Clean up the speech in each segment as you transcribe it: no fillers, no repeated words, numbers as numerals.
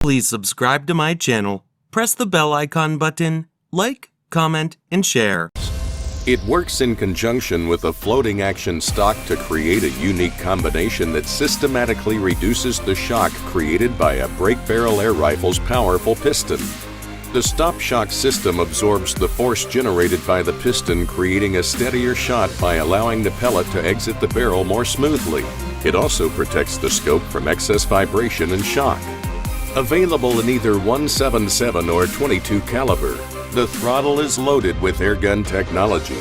Please subscribe to my channel, press the bell icon button, like, comment, and share. It works in conjunction with a floating action stock to create a unique combination that systematically reduces the shock created by a brake barrel air rifle's powerful piston. The stop shock system absorbs the force generated by the piston, creating a steadier shot by allowing the pellet to exit the barrel more smoothly. It also protects the scope from excess vibration and shock. Available in either .177 or .22 caliber, the throttle is loaded with airgun technology.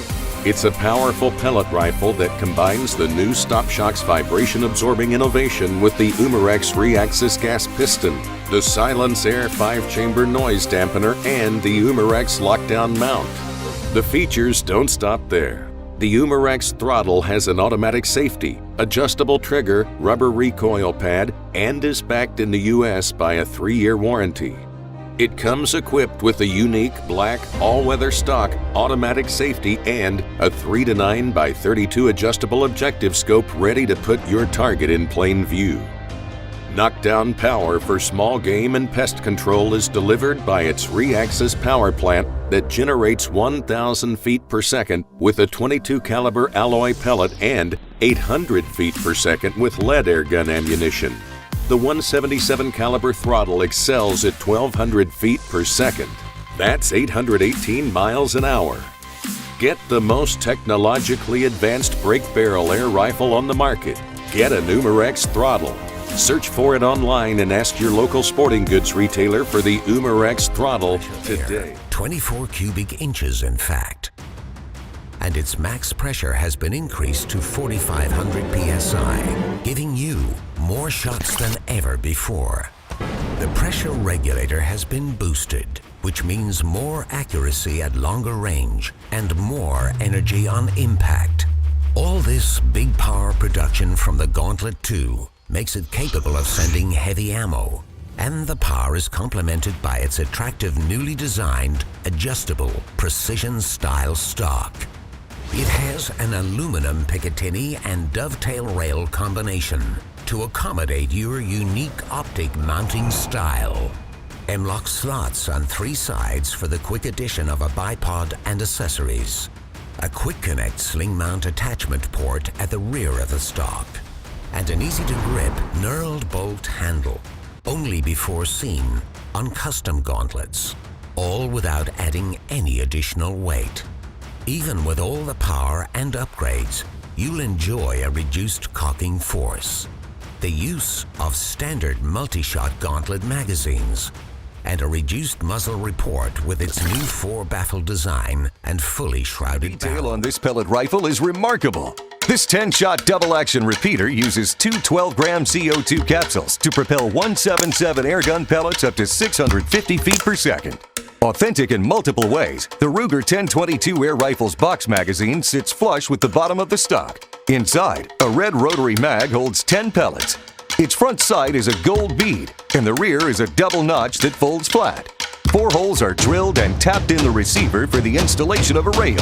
It's a powerful pellet rifle that combines the new Stop Shock's vibration-absorbing innovation with the Umarex 3-axis gas piston, the Silence Air 5-chamber noise dampener, and the Umarex lockdown mount. The features don't stop there. The Umarex throttle has an automatic safety, adjustable trigger, rubber recoil pad, and is backed in the U.S. by a 3-year warranty. It comes equipped with a unique black all-weather stock, automatic safety, and a 3-9x32 adjustable objective scope ready to put your target in plain view. Knockdown power for small game and pest control is delivered by its 3-axis power plant that generates 1,000 feet per second with a .22 caliber alloy pellet and 800 feet per second with lead airgun ammunition. The .177 caliber throttle excels at 1,200 feet per second. That's 818 miles an hour. Get the most technologically advanced brake barrel air rifle on the market. Get an Umarex throttle. Search for it online and ask your local sporting goods retailer for the Umarex throttle today. 24 cubic inches, in fact. And its max pressure has been increased to 4,500 psi, giving you more shots than ever before. The pressure regulator has been boosted, which means more accuracy at longer range and more energy on impact. All this big power production from the Gauntlet 2 makes it capable of sending heavy ammo, and the power is complemented by its attractive newly designed, adjustable, precision-style stock. It has an aluminum Picatinny and dovetail rail combination to accommodate your unique optic mounting style. M-LOK slots on 3 sides for the quick addition of a bipod and accessories. A quick connect sling mount attachment port at the rear of the stock. And an easy-to-grip knurled bolt handle, only before seen on custom gauntlets, all without adding any additional weight. Even with all the power and upgrades, you'll enjoy a reduced cocking force, the use of standard multi-shot gauntlet magazines, and a reduced muzzle report with its new 4-baffle design and fully shrouded Detail on this pellet rifle is remarkable. This 10-shot double-action repeater uses 2 12-gram CO2 capsules to propel .177 airgun pellets up to 650 feet per second. Authentic in multiple ways, the Ruger 1022 air rifle's box magazine sits flush with the bottom of the stock. Inside, a red rotary mag holds 10 pellets. Its front sight is a gold bead, and the rear is a double notch that folds flat. 4 holes are drilled and tapped in the receiver for the installation of a rail.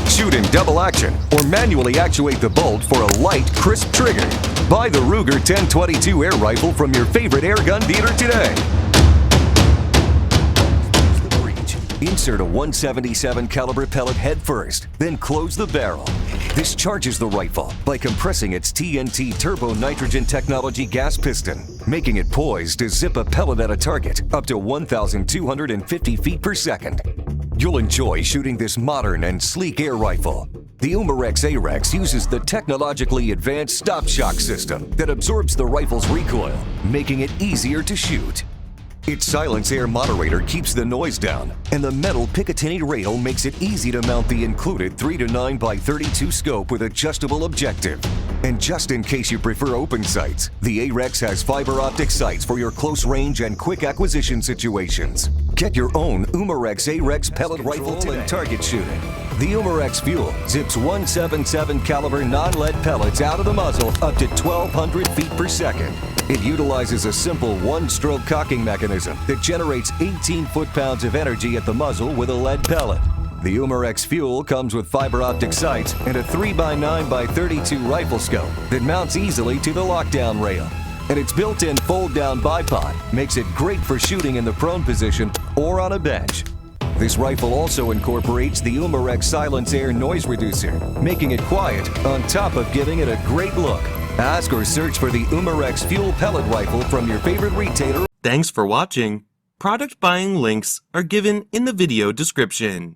Shoot in double action or manually actuate the bolt for a light, crisp trigger. Buy the Ruger 1022 air rifle from your favorite airgun dealer today. Insert a .177 caliber pellet head first, then close the barrel. This charges the rifle by compressing its TNT turbo nitrogen technology gas piston, making it poised to zip a pellet at a target up to 1,250 feet per second. You'll enjoy shooting this modern and sleek air rifle. The Umarex AREX uses the technologically advanced stop shock system that absorbs the rifle's recoil, making it easier to shoot. Its silence air moderator keeps the noise down, and the metal Picatinny rail makes it easy to mount the included 3-9x32 scope with adjustable objective. And just in case you prefer open sights, the AREX has fiber optic sights for your close range and quick acquisition situations. Get your own Umarex AREX pellet rifle and target shooting. The Umarex Fuel zips .177 caliber non-lead pellets out of the muzzle up to 1,200 feet per second. It utilizes a simple one-stroke cocking mechanism that generates 18 foot-pounds of energy at the muzzle with a lead pellet. The Umarex Fuel comes with fiber optic sights and a 3x9x32 rifle scope that mounts easily to the lockdown rail. and its built-in fold-down bipod makes it great for shooting in the prone position or on a bench. This rifle also incorporates the Umarex Silence Air noise reducer, making it quiet on top of giving it a great look. Ask or search for the Umarex fuel pellet rifle from your favorite retailer. Thanks for watching. Product buying links are given in the video description.